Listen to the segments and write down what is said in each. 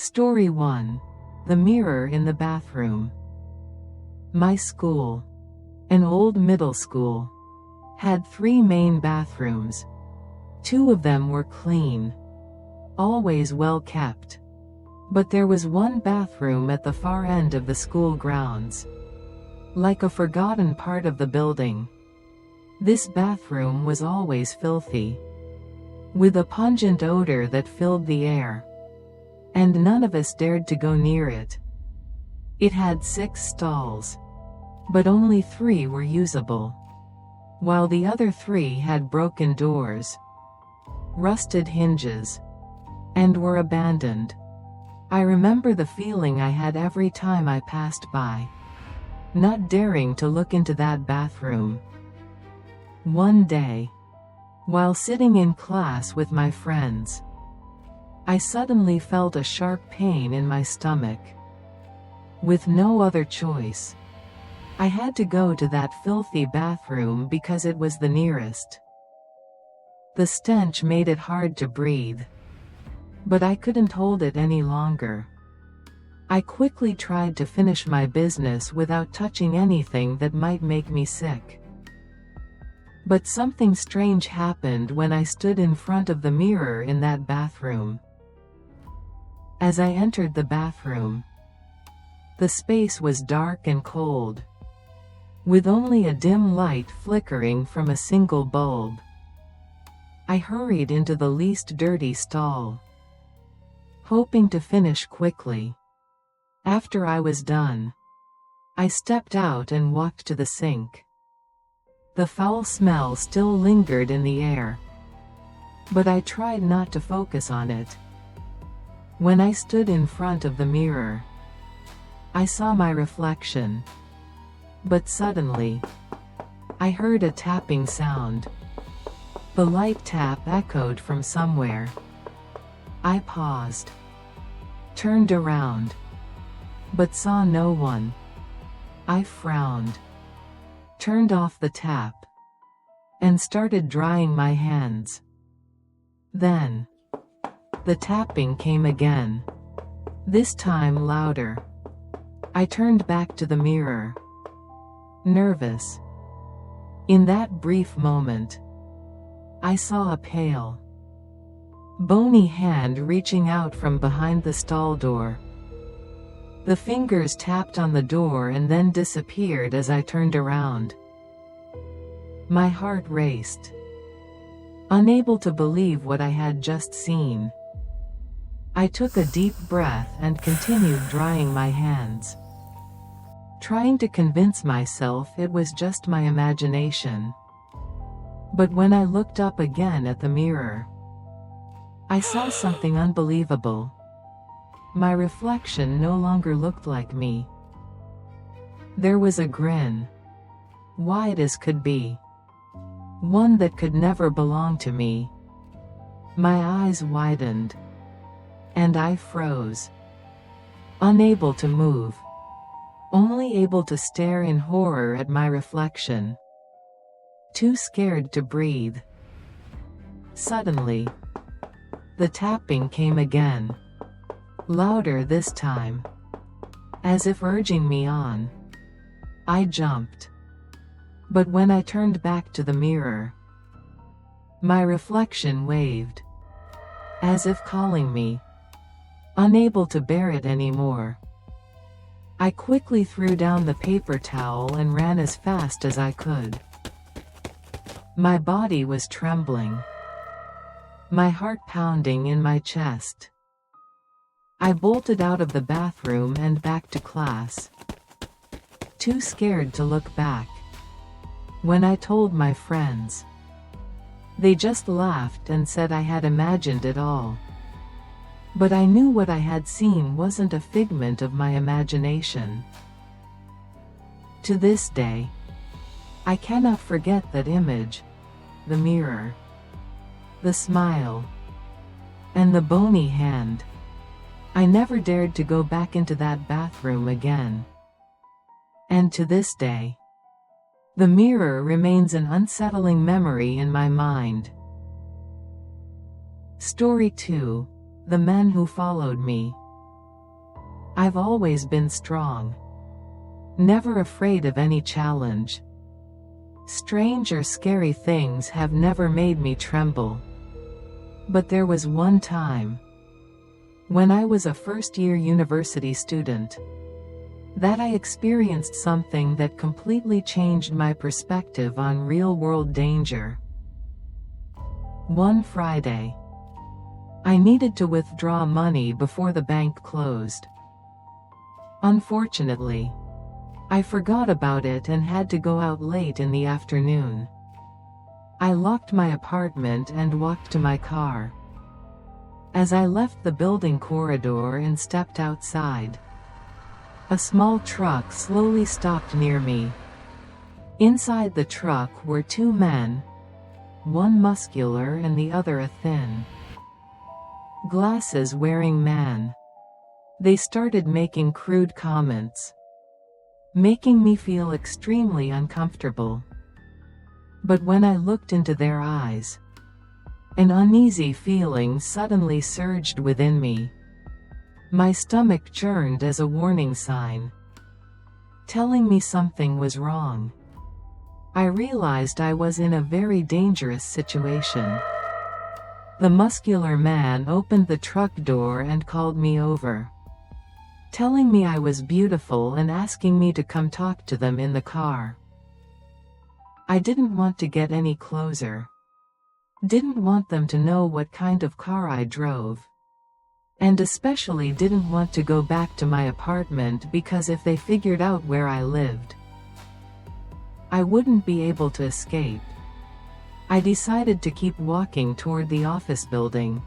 Story 1. The Mirror in the Bathroom. My school, an old middle school, had 3 main bathrooms. 2 of them were clean, always well kept. But there was one bathroom at the far end of the school grounds, like a forgotten part of the building. This bathroom was always filthy, with a pungent odor that filled the air, and none of us dared to go near it. It had 6 stalls, but only 3 were usable, while the other 3 had broken doors, rusted hinges, and were abandoned. I remember the feeling I had every time I passed by, not daring to look into that bathroom. One day, while sitting in class with my friends, I suddenly felt a sharp pain in my stomach. With no other choice, I had to go to that filthy bathroom because it was the nearest. The stench made it hard to breathe, but I couldn't hold it any longer. I quickly tried to finish my business without touching anything that might make me sick. But something strange happened when I stood in front of the mirror in that bathroom. As I entered the bathroom, the space was dark and cold, with only a dim light flickering from a single bulb. I hurried into the least dirty stall, hoping to finish quickly. After I was done, I stepped out and walked to the sink. The foul smell still lingered in the air, but I tried not to focus on it. When I stood in front of the mirror, I saw my reflection, but suddenly, I heard a tapping sound. The light tap echoed from somewhere. I paused, turned around, but saw no one. I frowned, turned off the tap, and started drying my hands. Then, the tapping came again, this time louder. I turned back to the mirror, nervous. In that brief moment, I saw a pale, bony hand reaching out from behind the stall door. The fingers tapped on the door and then disappeared as I turned around. My heart raced, unable to believe what I had just seen. I took a deep breath and continued drying my hands, trying to convince myself it was just my imagination. But when I looked up again at the mirror, I saw something unbelievable. My reflection no longer looked like me. There was a grin, wide as could be, one that could never belong to me. My eyes widened, and I froze, unable to move, only able to stare in horror at my reflection, too scared to breathe. Suddenly, the tapping came again, louder this time, as if urging me on. I jumped, but when I turned back to the mirror, my reflection waved, as if calling me. Unable to bear it anymore, I quickly threw down the paper towel and ran as fast as I could. My body was trembling, my heart pounding in my chest. I bolted out of the bathroom and back to class, too scared to look back. When I told my friends, they just laughed and said I had imagined it all. But I knew what I had seen wasn't a figment of my imagination. To this day, I cannot forget that image, the mirror, the smile, and the bony hand. I never dared to go back into that bathroom again. And to this day, the mirror remains an unsettling memory in my mind. Story 2. The Men Who Followed Me. I've always been strong, never afraid of any challenge. Strange or scary things have never made me tremble. But there was one time, when I was a first-year university student, that I experienced something that completely changed my perspective on real-world danger. One Friday, I needed to withdraw money before the bank closed. Unfortunately, I forgot about it and had to go out late in the afternoon. I locked my apartment and walked to my car. As I left the building corridor and stepped outside, a small truck slowly stopped near me. Inside the truck were two men, one muscular and the other a thin, glasses-wearing man. They started making crude comments, making me feel extremely uncomfortable. But when I looked into their eyes, an uneasy feeling suddenly surged within me. My stomach churned as a warning sign, telling me something was wrong. I realized I was in a very dangerous situation. The muscular man opened the truck door and called me over, telling me I was beautiful and asking me to come talk to them in the car. I didn't want to get any closer. Didn't want them to know what kind of car I drove. And especially didn't want to go back to my apartment because if they figured out where I lived, I wouldn't be able to escape. I decided to keep walking toward the office building,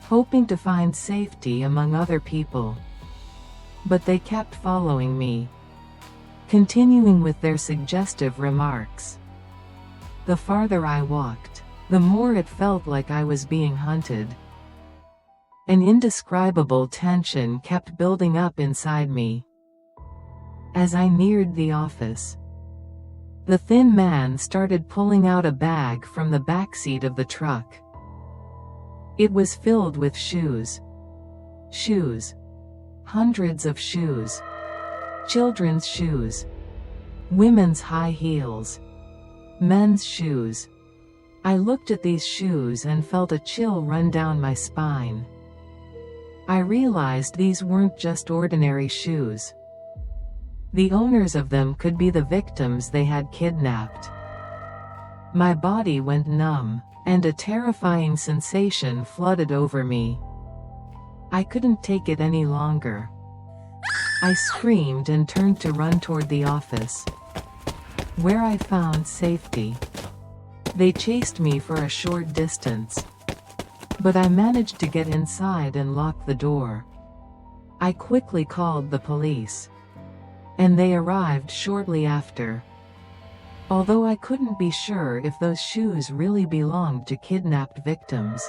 hoping to find safety among other people. But they kept following me, continuing with their suggestive remarks. The farther I walked, the more it felt like I was being hunted. An indescribable tension kept building up inside me. As I neared the office, the thin man started pulling out a bag from the backseat of the truck. It was filled with shoes. Shoes. Hundreds of shoes. Children's shoes. Women's high heels. Men's shoes. I looked at these shoes and felt a chill run down my spine. I realized these weren't just ordinary shoes. The owners of them could be the victims they had kidnapped. My body went numb, and a terrifying sensation flooded over me. I couldn't take it any longer. I screamed and turned to run toward the office, where I found safety. They chased me for a short distance, but I managed to get inside and lock the door. I quickly called the police, and they arrived shortly after. Although I couldn't be sure if those shoes really belonged to kidnapped victims,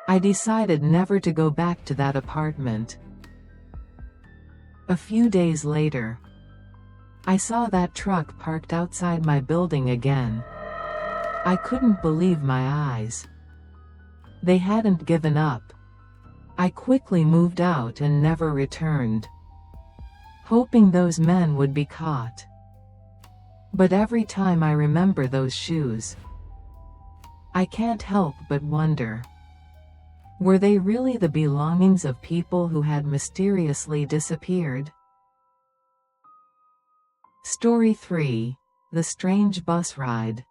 I decided never to go back to that apartment. A few days later, I saw that truck parked outside my building again. I couldn't believe my eyes. They hadn't given up. I quickly moved out and never returned, hoping those men would be caught. But every time I remember those shoes, I can't help but wonder, were they really the belongings of people who had mysteriously disappeared? Story 3. The Strange Bus Ride.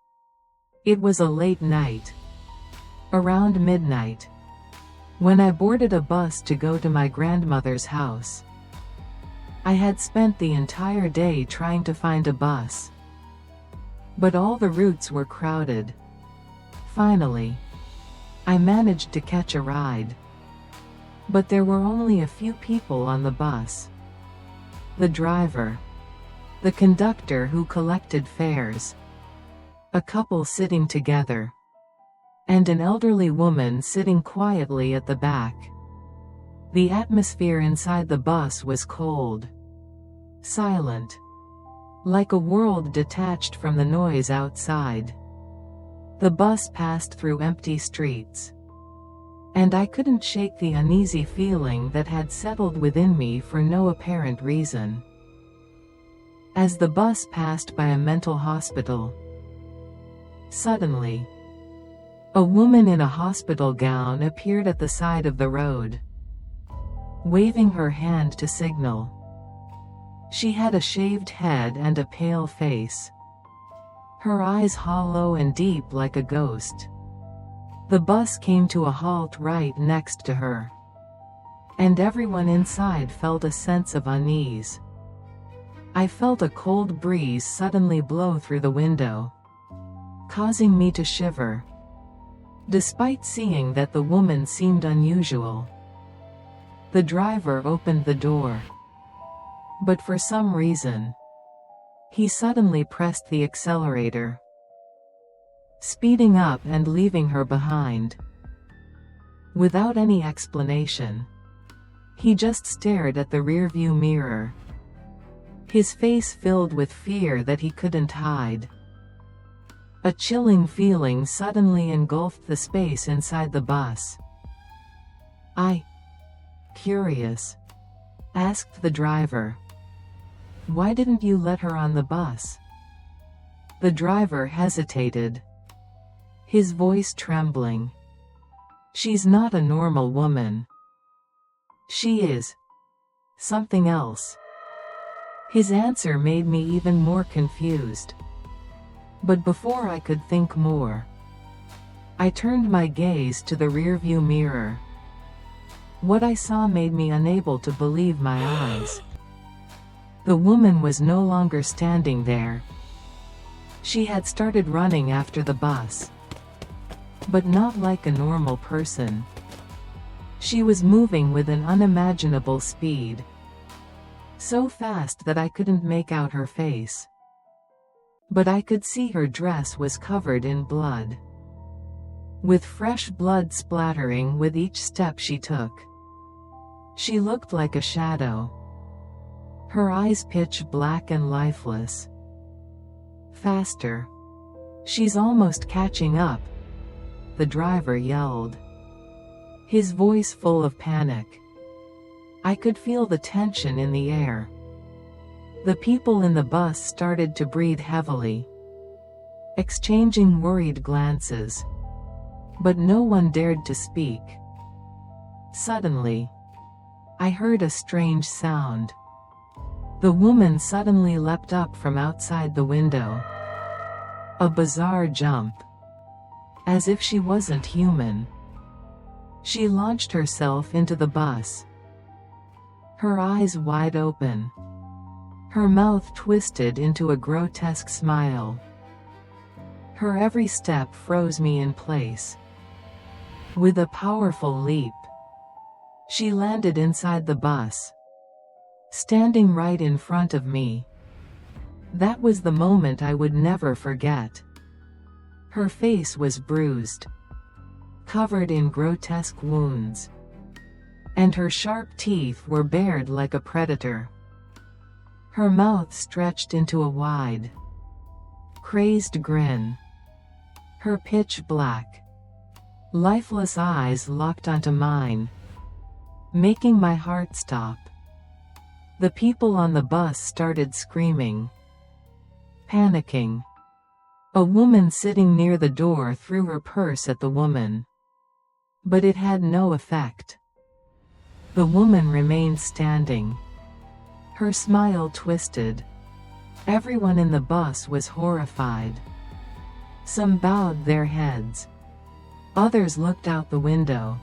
It was a late night, around midnight, when I boarded a bus to go to my grandmother's house. I had spent the entire day trying to find a bus, but all the routes were crowded. Finally, I managed to catch a ride, but there were only a few people on the bus. The driver, the conductor who collected fares, a couple sitting together, and an elderly woman sitting quietly at the back. The atmosphere inside the bus was cold, silent, like a world detached from the noise outside. The bus passed through empty streets, and I couldn't shake the uneasy feeling that had settled within me for no apparent reason. As the bus passed by a mental hospital, suddenly, a woman in a hospital gown appeared at the side of the road, waving her hand to signal. She had a shaved head and a pale face, her eyes hollow and deep like a ghost. The bus came to a halt right next to her, and everyone inside felt a sense of unease. I felt a cold breeze suddenly blow through the window, causing me to shiver. Despite seeing that the woman seemed unusual, the driver opened the door. But for some reason, he suddenly pressed the accelerator, speeding up and leaving her behind. Without any explanation, he just stared at the rearview mirror, his face filled with fear that he couldn't hide. A chilling feeling suddenly engulfed the space inside the bus. Curious, asked the driver, "Why didn't you let her on the bus?" The driver hesitated, his voice trembling. "She's not a normal woman. She is something else." His answer made me even more confused. But before I could think more, I turned my gaze to the rearview mirror. What I saw made me unable to believe my eyes. The woman was no longer standing there. She had started running after the bus, but not like a normal person. She was moving with an unimaginable speed, so fast that I couldn't make out her face. But I could see her dress was covered in blood, with fresh blood splattering with each step she took. She looked like a shadow, her eyes pitch black and lifeless. "Faster. She's almost catching up," the driver yelled, his voice full of panic. I could feel the tension in the air. The people in the bus started to breathe heavily, exchanging worried glances, but no one dared to speak. Suddenly, I heard a strange sound. The woman suddenly leapt up from outside the window. A bizarre jump, as if she wasn't human. She launched herself into the bus, her eyes wide open, her mouth twisted into a grotesque smile. Her every step froze me in place. With a powerful leap, she landed inside the bus, standing right in front of me. That was the moment I would never forget. Her face was bruised, covered in grotesque wounds, and her sharp teeth were bared like a predator. Her mouth stretched into a wide, crazed grin. Her pitch black, lifeless eyes locked onto mine, making my heart stop. The people on the bus started screaming, panicking. A woman sitting near the door threw her purse at the woman, but it had no effect. The woman remained standing, her smile twisted. Everyone in the bus was horrified. Some bowed their heads. Others looked out the window,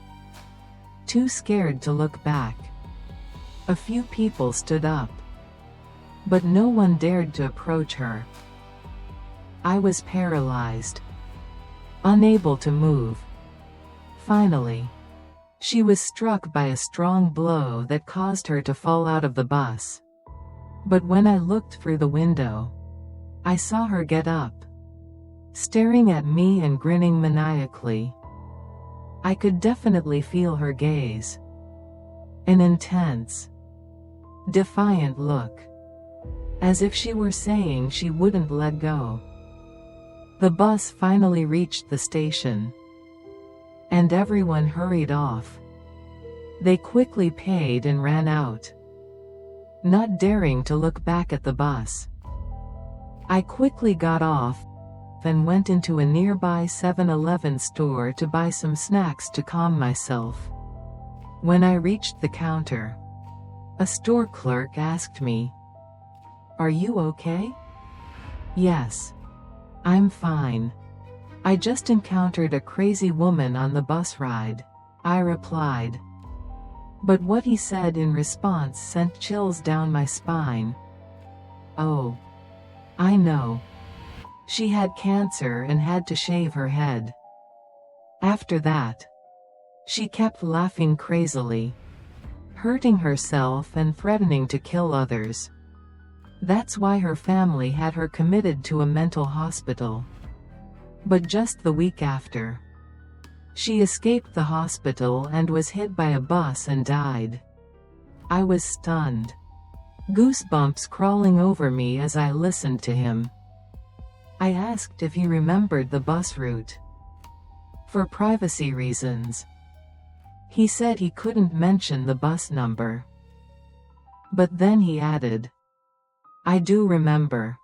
too scared to look back. A few people stood up, but no one dared to approach her. I was paralyzed, unable to move. Finally, she was struck by a strong blow that caused her to fall out of the bus. But when I looked through the window, I saw her get up, staring at me and grinning maniacally. I could definitely feel her gaze, an intense, defiant look, as if she were saying she wouldn't let go. The bus finally reached the station. and everyone hurried off. They quickly paid and ran out, not daring to look back at the bus. I quickly got off and went into a nearby 7-Eleven store to buy some snacks to calm myself. When I reached the counter, a store clerk asked me, "Are you okay?" "Yes. I'm fine. I just encountered a crazy woman on the bus ride," I replied. But what he said in response sent chills down my spine. "Oh. I know. She had cancer and had to shave her head." After that, she kept laughing crazily, hurting herself and threatening to kill others. That's why her family had her committed to a mental hospital. But just the week after, she escaped the hospital and was hit by a bus and died. I was stunned, goosebumps crawling over me as I listened to him. I asked if he remembered the bus route. For privacy reasons, he said he couldn't mention the bus number. But then he added, "I do remember.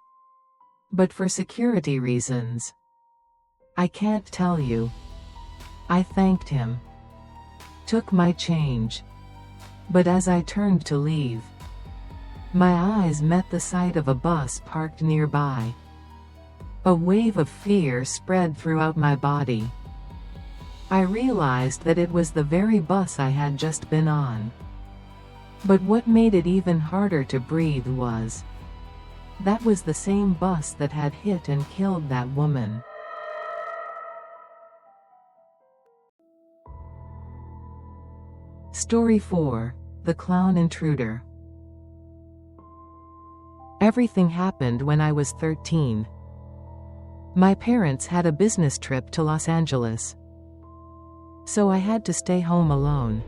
But for security reasons, I can't tell you." I thanked him, took my change, but as I turned to leave, my eyes met the sight of a bus parked nearby. A wave of fear spread throughout my body. I realized that it was the very bus I had just been on. But what made it even harder to breathe was, that was the same bus that had hit and killed that woman. Story 4. The Clown Intruder. Everything happened when I was 13. My parents had a business trip to Los Angeles, so I had to stay home alone.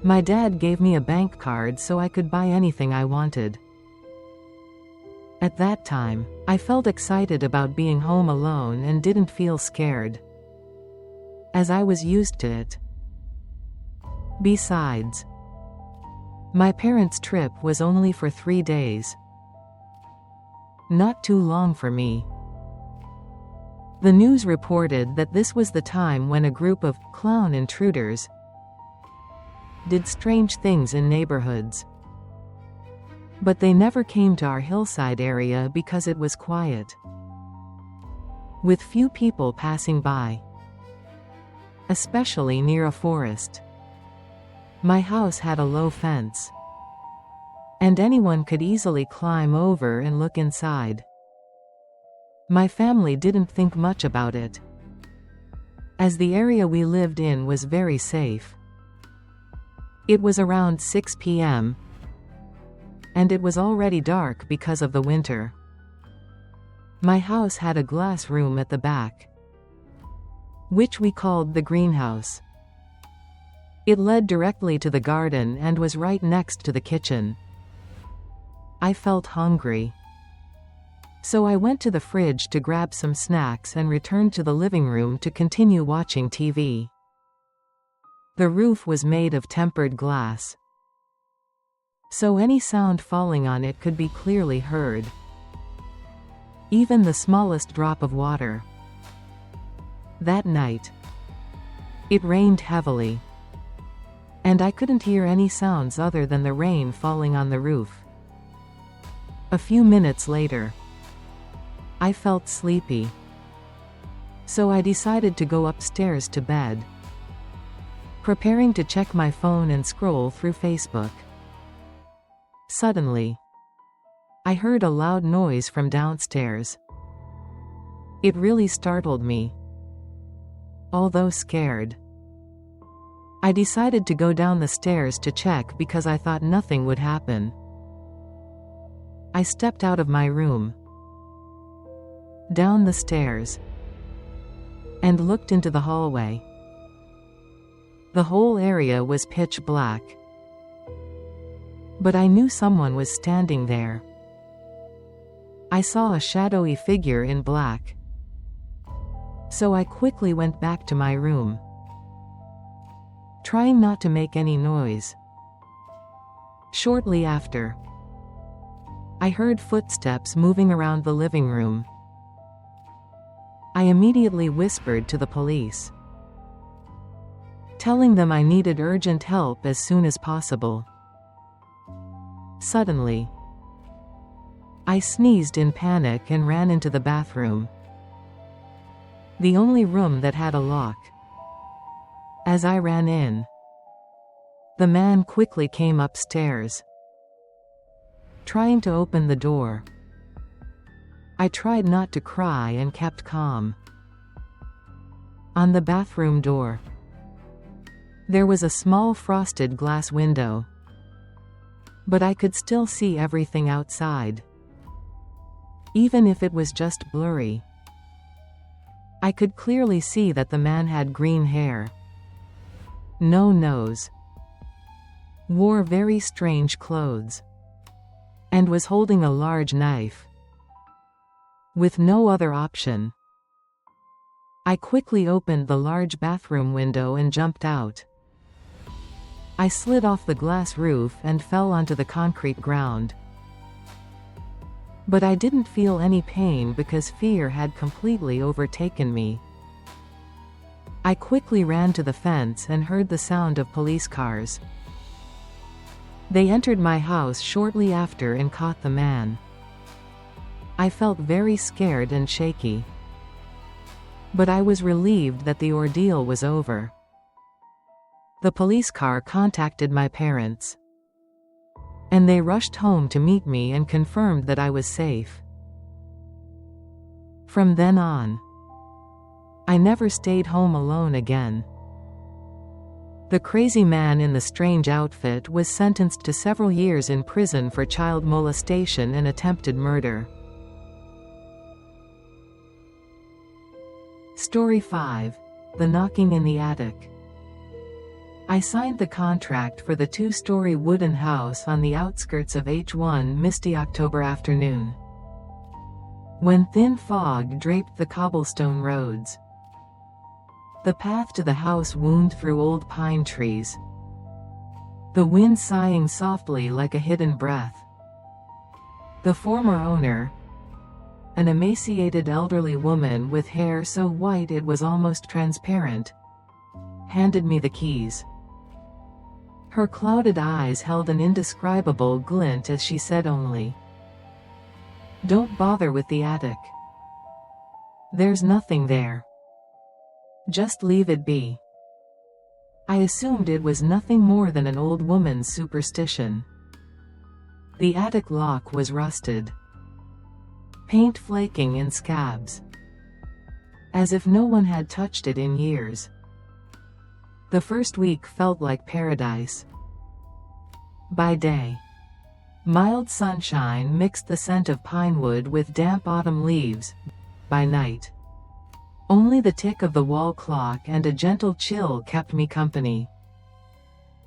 My dad gave me a bank card so I could buy anything I wanted. At that time, I felt excited about being home alone and didn't feel scared, as I was used to it. Besides, my parents' trip was only for 3 days. Not too long for me. The news reported that this was the time when a group of clown intruders did strange things in neighborhoods. But they never came to our hillside area because it was quiet, with few people passing by, especially near a forest. My house had a low fence, and anyone could easily climb over and look inside. My family didn't think much about it, as the area we lived in was very safe. It was around 6 p.m., and it was already dark because of the winter. My house had a glass room at the back, which we called the greenhouse. It led directly to the garden and was right next to the kitchen. I felt hungry, so I went to the fridge to grab some snacks and returned to the living room to continue watching TV. The roof was made of tempered glass, so any sound falling on it could be clearly heard, even the smallest drop of water. That night, it rained heavily, and I couldn't hear any sounds other than the rain falling on the roof. A few minutes later, I felt sleepy, so I decided to go upstairs to bed, preparing to check my phone and scroll through Facebook. Suddenly, I heard a loud noise from downstairs. It really startled me. Although scared, I decided to go down the stairs to check because I thought nothing would happen. I stepped out of my room, down the stairs, and looked into the hallway. The whole area was pitch black, but I knew someone was standing there. I saw a shadowy figure in black, So I quickly went back to my room, trying not to make any noise. Shortly after, I heard footsteps moving around the living room. I immediately whispered to the police, telling them I needed urgent help as soon as possible. Suddenly, I sneezed in panic and ran into the bathroom, the only room that had a lock. As I ran in, the man quickly came upstairs, trying to open the door. I tried not to cry and kept calm. On the bathroom door, there was a small frosted glass window, but I could still see everything outside, even if it was just blurry. I could clearly see that the man had green hair, no nose, wore very strange clothes, and was holding a large knife. With no other option, I quickly opened the large bathroom window and jumped out. I slid off the glass roof and fell onto the concrete ground. But I didn't feel any pain because fear had completely overtaken me. I quickly ran to the fence and heard the sound of police cars. They entered my house shortly after and caught the man. I felt very scared and shaky, but I was relieved that the ordeal was over. The police car contacted my parents, and they rushed home to meet me and confirmed that I was safe. From then on, I never stayed home alone again. The crazy man in the strange outfit was sentenced to several years in prison for child molestation and attempted murder. Story 5. The Knocking in the Attic. I signed the contract for the 2-story wooden house on the outskirts of H1 misty October afternoon, when thin fog draped the cobblestone roads. The path to the house wound through old pine trees, the wind sighing softly like a hidden breath. The former owner, an emaciated elderly woman with hair so white it was almost transparent, handed me the keys. Her clouded eyes held an indescribable glint as she said only, "Don't bother with the attic. There's nothing there. Just leave it be." I assumed it was nothing more than an old woman's superstition. The attic lock was rusted, paint flaking in scabs, as if no one had touched it in years. The first week felt like paradise. By day, mild sunshine mixed the scent of pine wood with damp autumn leaves. By night, only the tick of the wall clock and a gentle chill kept me company.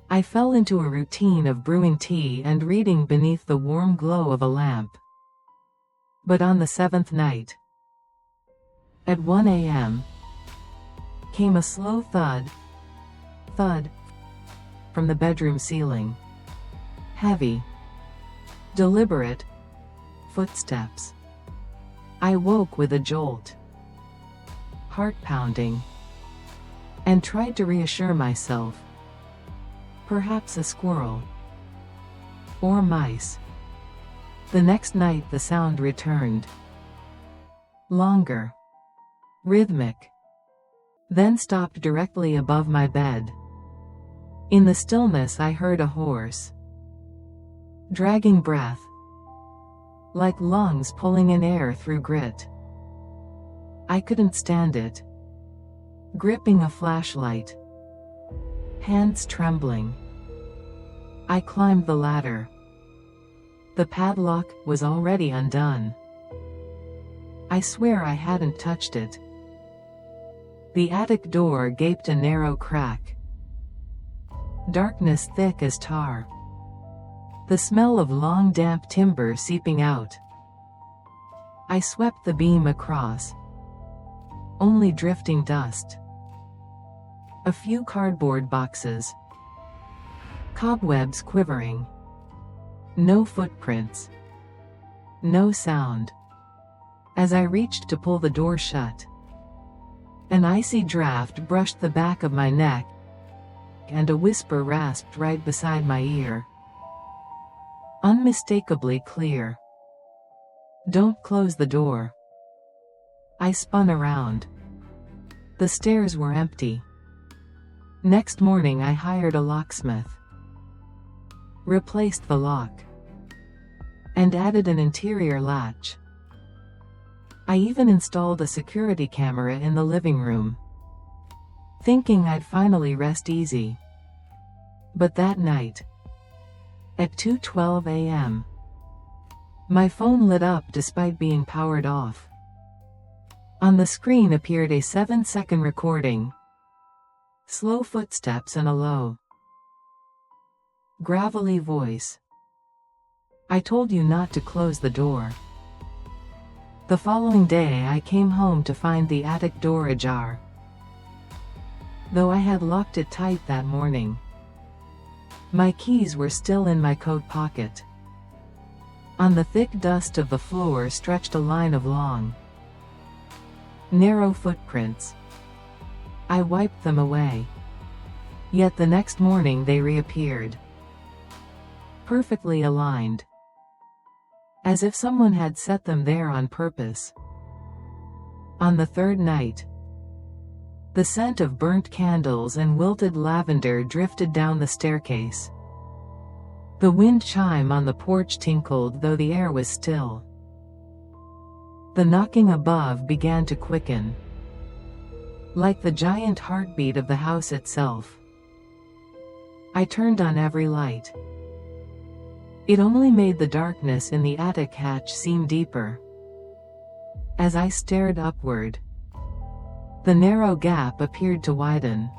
I fell into a routine of brewing tea and reading beneath the warm glow of a lamp. But on the 7th night, at 1 a.m., came a slow thud from the bedroom ceiling. Heavy, deliberate footsteps. I woke with a jolt, heart pounding, and tried to reassure myself. Perhaps a squirrel or mice. The next night the sound returned, longer, rhythmic, then stopped directly above my bed. In the stillness I heard a hoarse, dragging breath, like lungs pulling in air through grit. I couldn't stand it. Gripping a flashlight, hands trembling, I climbed the ladder. The padlock was already undone. I swear I hadn't touched it. The attic door gaped a narrow crack. Darkness thick as tar. The smell of long damp timber seeping out. I swept the beam across, only drifting dust. A few cardboard boxes. Cobwebs quivering. No footprints. No sound. As I reached to pull the door shut, an icy draft brushed the back of my neck, and a whisper rasped right beside my ear. Unmistakably clear. "Don't close the door." I spun around. The stairs were empty. Next morning I hired a locksmith, replaced the lock, and added an interior latch. I even installed a security camera in the living room, thinking I'd finally rest easy. But that night, at 2:12 a.m., my phone lit up despite being powered off. On the screen appeared a 7-second recording. Slow footsteps and a low, gravelly voice. "I told you not to close the door." The following day I came home to find the attic door ajar, though I had locked it tight that morning. My keys were still in my coat pocket. On the thick dust of the floor stretched a line of long, narrow footprints. I wiped them away. Yet the next morning they reappeared, perfectly aligned, as if someone had set them there on purpose. On the third night, the scent of burnt candles and wilted lavender drifted down the staircase. The wind chime on the porch tinkled though the air was still. The knocking above began to quicken, like the giant heartbeat of the house itself. I turned on every light. It only made the darkness in the attic hatch seem deeper. As I stared upward, the narrow gap appeared to widen,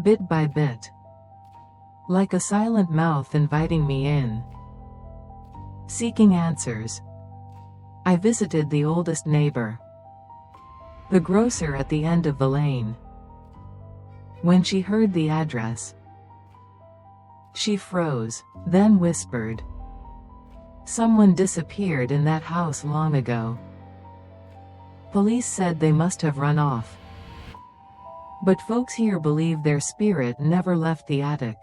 bit by bit, like a silent mouth inviting me in. Seeking answers, I visited the oldest neighbor, the grocer at the end of the lane. When she heard the address, she froze, then whispered, "Someone disappeared in that house long ago. Police said they must have run off. But folks here believe their spirit never left the attic."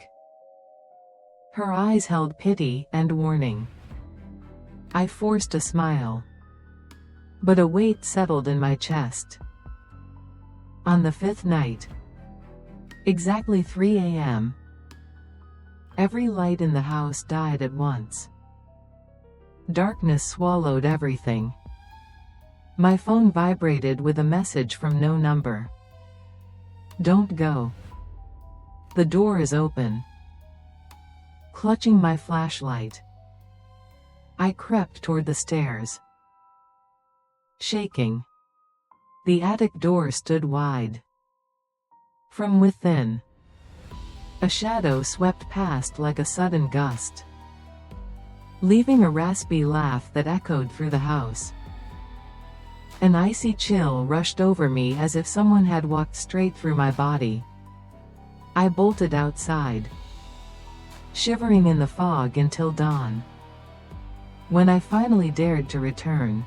Her eyes held pity and warning. I forced a smile, but a weight settled in my chest. On the fifth night, exactly 3 a.m., every light in the house died at once. Darkness swallowed everything. My phone vibrated with a message from no number. "Don't go. The door is open." Clutching my flashlight, I crept toward the stairs. Shaking, the attic door stood wide. From within, a shadow swept past like a sudden gust, leaving a raspy laugh that echoed through the house. An icy chill rushed over me as if someone had walked straight through my body. I bolted outside, shivering in the fog until dawn. When I finally dared to return,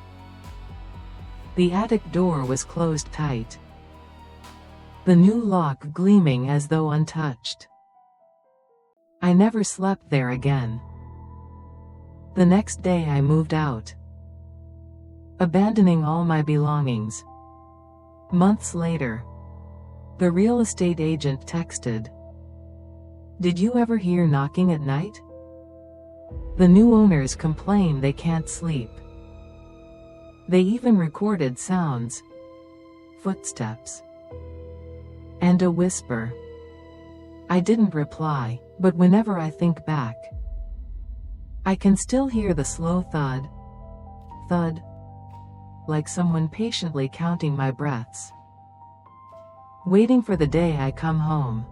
the attic door was closed tight, the new lock gleaming as though untouched. I never slept there again. The next day I moved out, abandoning all my belongings. Months later, the real estate agent texted, "Did you ever hear knocking at night? The new owners complain they can't sleep." They even recorded sounds, footsteps, and a whisper. I didn't reply, but whenever I think back, I can still hear the slow thud, thud, like someone patiently counting my breaths, waiting for the day I come home.